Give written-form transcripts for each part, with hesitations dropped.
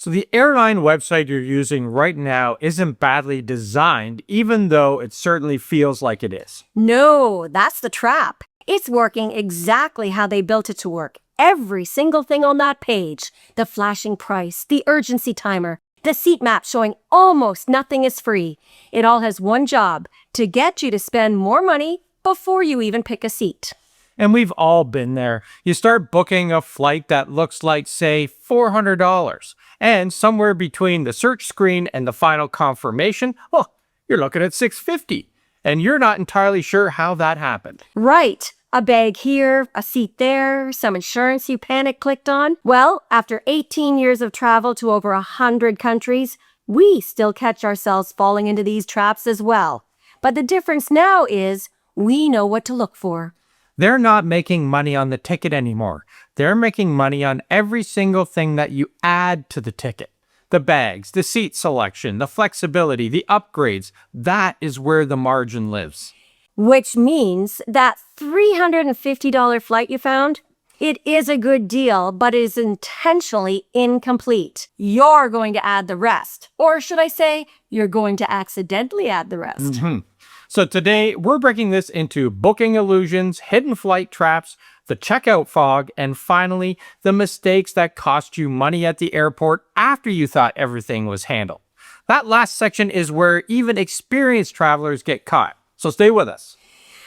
So the airline website you're using right now isn't badly designed, even though it certainly feels like it is. No, that's the trap. It's working exactly how they built it to work. Every single thing on that page, the flashing price, the urgency timer, the seat map showing almost nothing is free. It all has one job, to get you to spend more money before you even pick a seat. And we've all been there. You start booking a flight that looks like, say, $400. And somewhere between the search screen and the final confirmation, oh, you're looking at $650. And you're not entirely sure how that happened. Right. A bag here, a seat there, some insurance you panic-clicked on. Well, after 18 years of travel to over 100 countries, we still catch ourselves falling into these traps as well. But the difference now is we know what to look for. They're not making money on the ticket anymore. They're making money on every single thing that you add to the ticket. The bags, the seat selection, the flexibility, the upgrades. That is where the margin lives. Which means that $350 flight you found, it is a good deal, but is intentionally incomplete. You're going to add the rest. Or should I say, you're going to accidentally add the rest. So today, we're breaking this into booking illusions, hidden flight traps, the checkout fog, and finally, the mistakes that cost you money at the airport after you thought everything was handled. That last section is where even experienced travelers get caught. So stay with us.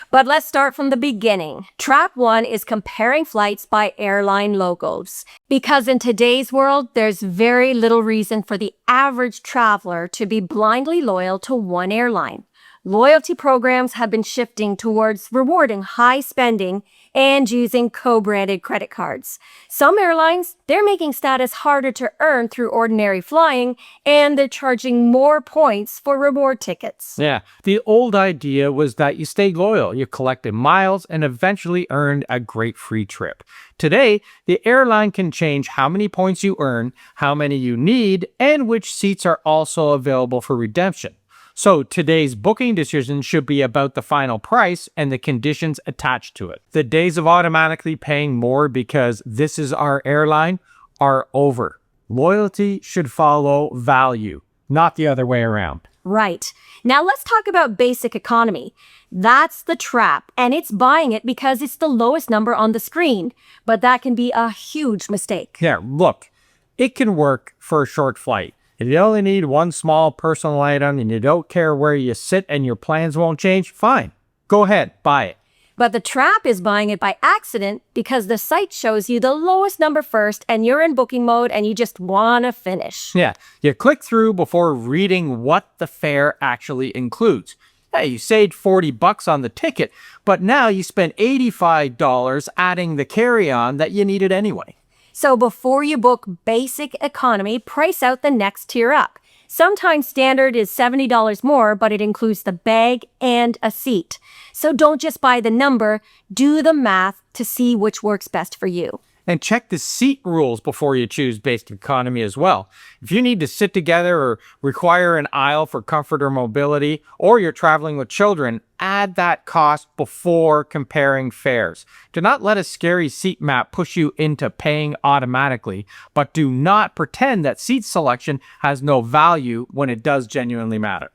But let's start from the beginning. Trap 1 is comparing flights by airline logos. Because in today's world, there's very little reason for the average traveler to be blindly loyal to one airline. Loyalty programs have been shifting towards rewarding high spending and using co-branded credit cards. Some airlines, they're making status harder to earn through ordinary flying, and they're charging more points for reward tickets. Yeah, the old idea was that you stayed loyal, you collected miles, and eventually earned a great free trip. Today, the airline can change how many points you earn, how many you need, and which seats are also available for redemption. So today's booking decision should be about the final price and the conditions attached to it. The days of automatically paying more because this is our airline are over. Loyalty should follow value, not the other way around. Right. Now let's talk about basic economy. That's the trap, and it's buying it because it's the lowest number on the screen. But that can be a huge mistake. Yeah, look, it can work for a short flight. If you only need one small personal item and you don't care where you sit and your plans won't change, fine. Go ahead, buy it. But the trap is buying it by accident because the site shows you the lowest number first and you're in booking mode and you just want to finish. Yeah, you click through before reading what the fare actually includes. Hey, you saved $40 on the ticket, but now you spent $85 adding the carry-on that you needed anyway. So before you book basic economy, price out the next tier up. Sometimes standard is $70 more, but it includes the bag and a seat. So don't just buy the number, do the math to see which works best for you. And check the seat rules before you choose basic economy as well. If you need to sit together or require an aisle for comfort or mobility, or you're traveling with children, add that cost before comparing fares. Do not let a scary seat map push you into paying automatically, but do not pretend that seat selection has no value when it does genuinely matter.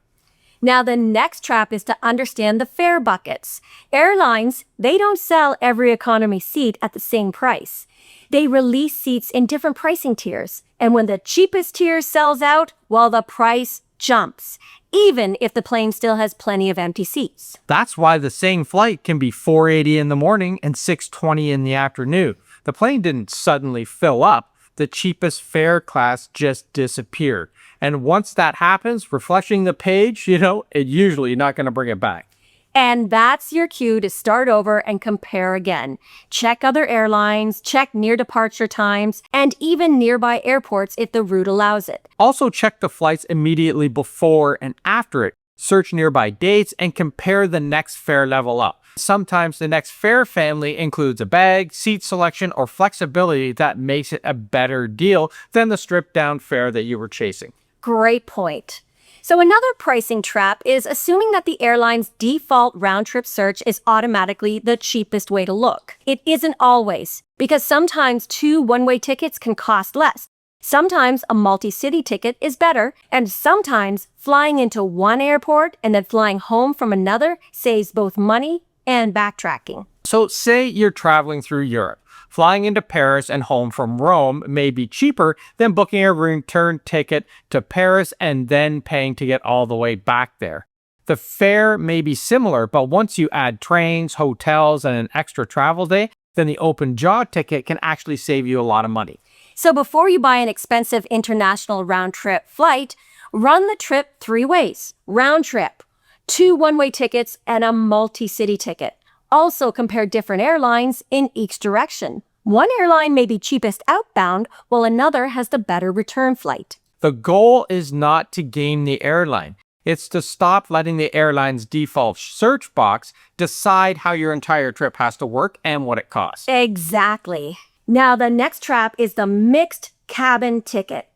Now, the next trap is to understand the fare buckets. Airlines, they don't sell every economy seat at the same price. They release seats in different pricing tiers. And when the cheapest tier sells out, well, the price jumps, even if the plane still has plenty of empty seats. That's why the same flight can be $480 in the morning and $620 in the afternoon. The plane didn't suddenly fill up. The cheapest fare class just disappeared. And once that happens, refreshing the page, it usually not going to bring it back. And that's your cue to start over and compare again. Check other airlines, check near departure times, and even nearby airports if the route allows it. Also check the flights immediately before and after it. Search nearby dates and compare the next fare level up. Sometimes the next fare family includes a bag, seat selection, or flexibility that makes it a better deal than the stripped down fare that you were chasing. Great point. So another pricing trap is assuming that the airline's default round-trip search is automatically the cheapest way to look. It isn't always, because sometimes 2 one-way tickets can cost less. Sometimes a multi-city ticket is better, and sometimes flying into one airport and then flying home from another saves both money and backtracking. So say you're traveling through Europe. Flying into Paris and home from Rome may be cheaper than booking a return ticket to Paris and then paying to get all the way back there. The fare may be similar, but once you add trains, hotels, and an extra travel day, then the open jaw ticket can actually save you a lot of money. So before you buy an expensive international round-trip flight, run the trip 3 ways. Round trip, 2 one-way tickets, and a multi-city ticket. Also compare different airlines in each direction. One airline may be cheapest outbound, while another has the better return flight. The goal is not to game the airline. It's to stop letting the airline's default search box decide how your entire trip has to work and what it costs. Exactly. Now the next trap is the mixed cabin ticket.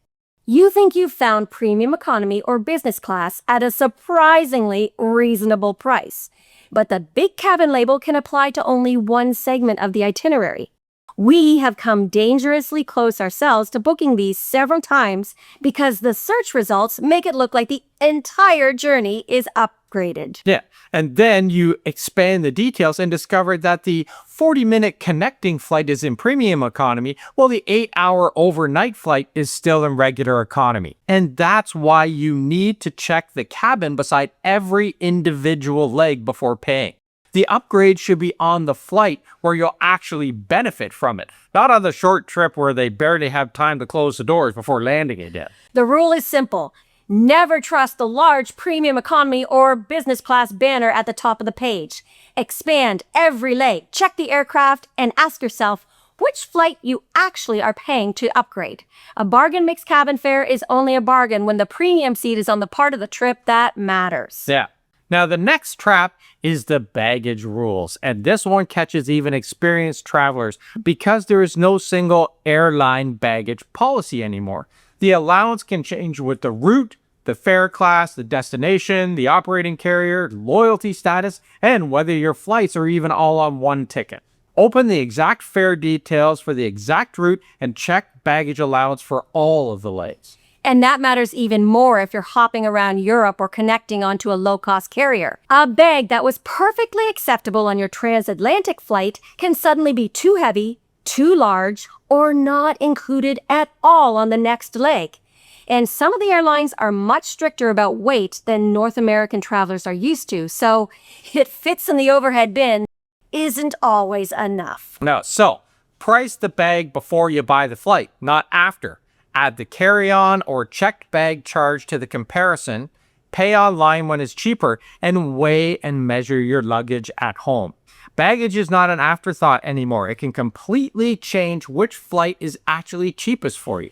You think you've found premium economy or business class at a surprisingly reasonable price. But the big cabin label can apply to only one segment of the itinerary. We have come dangerously close ourselves to booking these several times because the search results make it look like the entire journey is upgraded. Yeah, and then you expand the details and discover that the 40-minute connecting flight is in premium economy, while the 8-hour overnight flight is still in regular economy. And that's why you need to check the cabin beside every individual leg before paying. The upgrade should be on the flight where you'll actually benefit from it, not on the short trip where they barely have time to close the doors before landing again. The rule is simple. Never trust the large premium economy or business class banner at the top of the page. Expand every leg, check the aircraft, and ask yourself which flight you actually are paying to upgrade. A bargain mixed cabin fare is only a bargain when the premium seat is on the part of the trip that matters. Yeah. Now, the next trap is the baggage rules, and this one catches even experienced travelers because there is no single airline baggage policy anymore. The allowance can change with the route, the fare class, the destination, the operating carrier, loyalty status, and whether your flights are even all on one ticket. Open the exact fare details for the exact route and check baggage allowance for all of the legs. And that matters even more if you're hopping around Europe or connecting onto a low-cost carrier. A bag that was perfectly acceptable on your transatlantic flight can suddenly be too heavy, too large, or not included at all on the next leg. And some of the airlines are much stricter about weight than North American travelers are used to, so it fits in the overhead bin isn't always enough. No, so price the bag before you buy the flight, not after. Add the carry-on or checked bag charge to the comparison, pay online when it's cheaper, and weigh and measure your luggage at home. Baggage is not an afterthought anymore. It can completely change which flight is actually cheapest for you.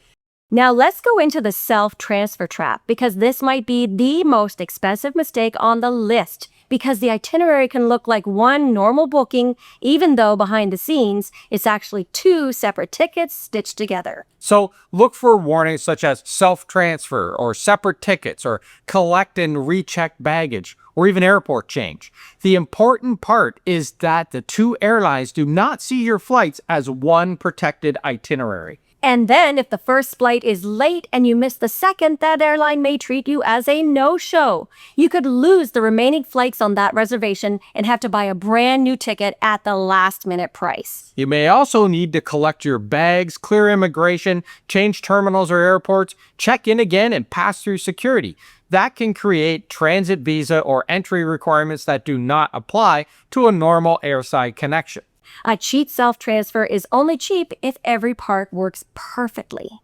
Now let's go into the self-transfer trap because this might be the most expensive mistake on the list because the itinerary can look like one normal booking even though behind the scenes it's actually 2 separate tickets stitched together. So look for warnings such as self-transfer or separate tickets or collect and recheck baggage or even airport change. The important part is that the 2 airlines do not see your flights as one protected itinerary. And then if the first flight is late and you miss the second, that airline may treat you as a no-show. You could lose the remaining flights on that reservation and have to buy a brand new ticket at the last-minute price. You may also need to collect your bags, clear immigration, change terminals or airports, check in again, and pass through security. That can create transit visa or entry requirements that do not apply to a normal airside connection. A cheap self-transfer is only cheap if every part works perfectly.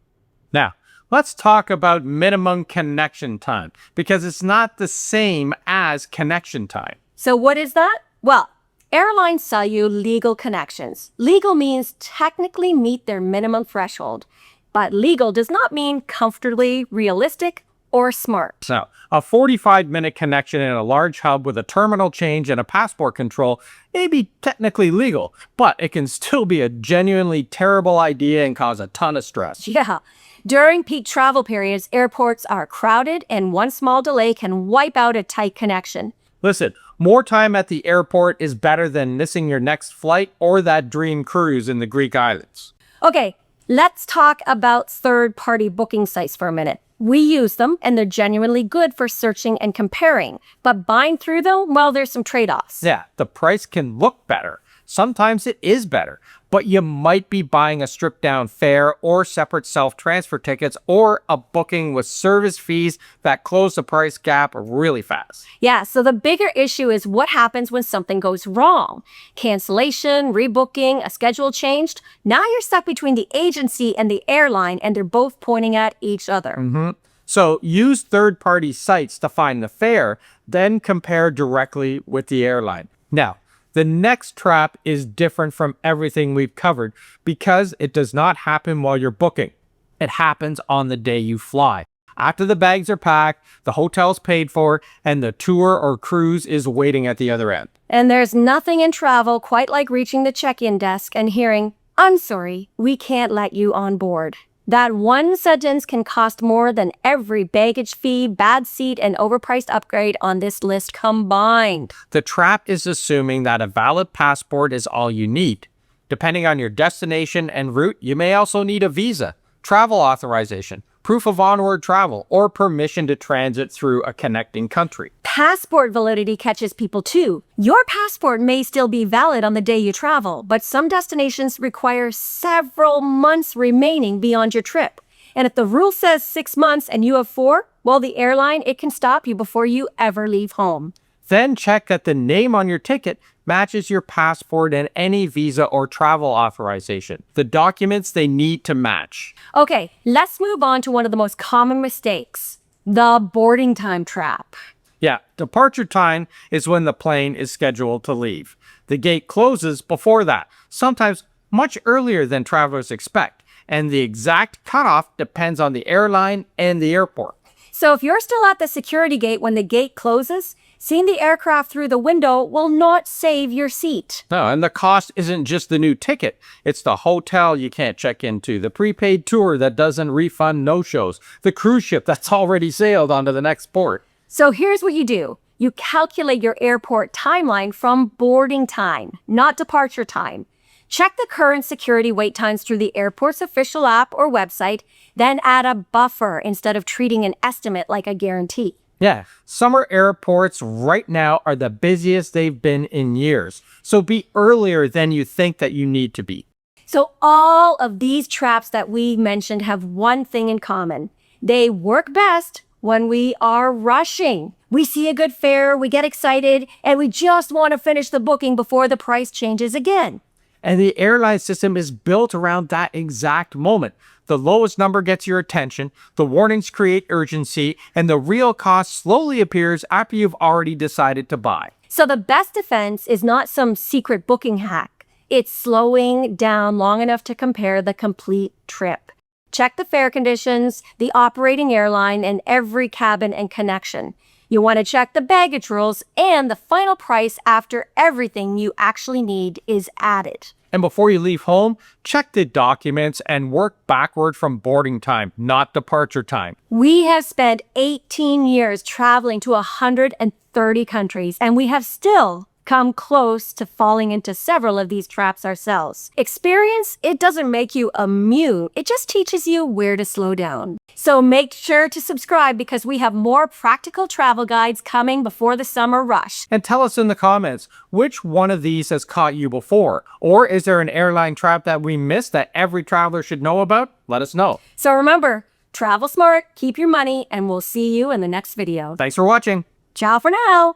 Now, let's talk about minimum connection time, because it's not the same as connection time. So what is that? Well, airlines sell you legal connections. Legal means technically meet their minimum threshold, but legal does not mean comfortably realistic or smart. So, a 45-minute connection in a large hub with a terminal change and a passport control may be technically legal, but it can still be a genuinely terrible idea and cause a ton of stress. Yeah. During peak travel periods, airports are crowded and one small delay can wipe out a tight connection. Listen, more time at the airport is better than missing your next flight or that dream cruise in the Greek islands. Okay, Let's talk about third-party booking sites for a minute. We use them, and they're genuinely good for searching and comparing. But buying through them, well, there's some trade-offs. Yeah, the price can look better. Sometimes it is better, but you might be buying a stripped-down fare or separate self-transfer tickets or a booking with service fees that close the price gap really fast. Yeah, so the bigger issue is what happens when something goes wrong. Cancellation, rebooking, a schedule changed. Now you're stuck between the agency and the airline, and they're both pointing at each other. So use third-party sites to find the fare, then compare directly with the airline. Now, the next trap is different from everything we've covered because it does not happen while you're booking. It happens on the day you fly. After the bags are packed, the hotel's paid for, and the tour or cruise is waiting at the other end. And there's nothing in travel quite like reaching the check-in desk and hearing, "I'm sorry, we can't let you on board." That one sentence can cost more than every baggage fee, bad seat, and overpriced upgrade on this list combined. The trap is assuming that a valid passport is all you need. Depending on your destination and route, you may also need a visa, travel authorization, proof of onward travel, or permission to transit through a connecting country. Passport validity catches people too. Your passport may still be valid on the day you travel, but some destinations require several months remaining beyond your trip. And if the rule says 6 months and you have 4, well, the airline, it can stop you before you ever leave home. Then check that the name on your ticket matches your passport and any visa or travel authorization. The documents they need to match. Okay, let's move on to one of the most common mistakes, the boarding time trap. Yeah, departure time is when the plane is scheduled to leave. The gate closes before that, sometimes much earlier than travelers expect, and the exact cutoff depends on the airline and the airport. So if you're still at the security gate when the gate closes, seeing the aircraft through the window will not save your seat. No, and the cost isn't just the new ticket. It's the hotel you can't check into, the prepaid tour that doesn't refund no-shows, the cruise ship that's already sailed onto the next port. So here's what you do. You calculate your airport timeline from boarding time, not departure time. Check the current security wait times through the airport's official app or website, then add a buffer instead of treating an estimate like a guarantee. Yeah, summer airports right now are the busiest they've been in years. So be earlier than you think that you need to be. So all of these traps that we mentioned have one thing in common. They work best when we are rushing. We see a good fare, we get excited, and we just want to finish the booking before the price changes again. And the airline system is built around that exact moment. The lowest number gets your attention, the warnings create urgency, and the real cost slowly appears after you've already decided to buy. So the best defense is not some secret booking hack. It's slowing down long enough to compare the complete trip. Check the fare conditions, the operating airline, and every cabin and connection. You want to check the baggage rules and the final price after everything you actually need is added. And before you leave home, check the documents and work backward from boarding time, not departure time. We have spent 18 years traveling to 130 countries, and we have still come close to falling into several of these traps ourselves. Experience, it doesn't make you immune. It just teaches you where to slow down. So make sure to subscribe because we have more practical travel guides coming before the summer rush. And tell us in the comments, which one of these has caught you before? Or is there an airline trap that we missed that every traveler should know about? Let us know. So remember, travel smart, keep your money, and we'll see you in the next video. Thanks for watching. Ciao for now.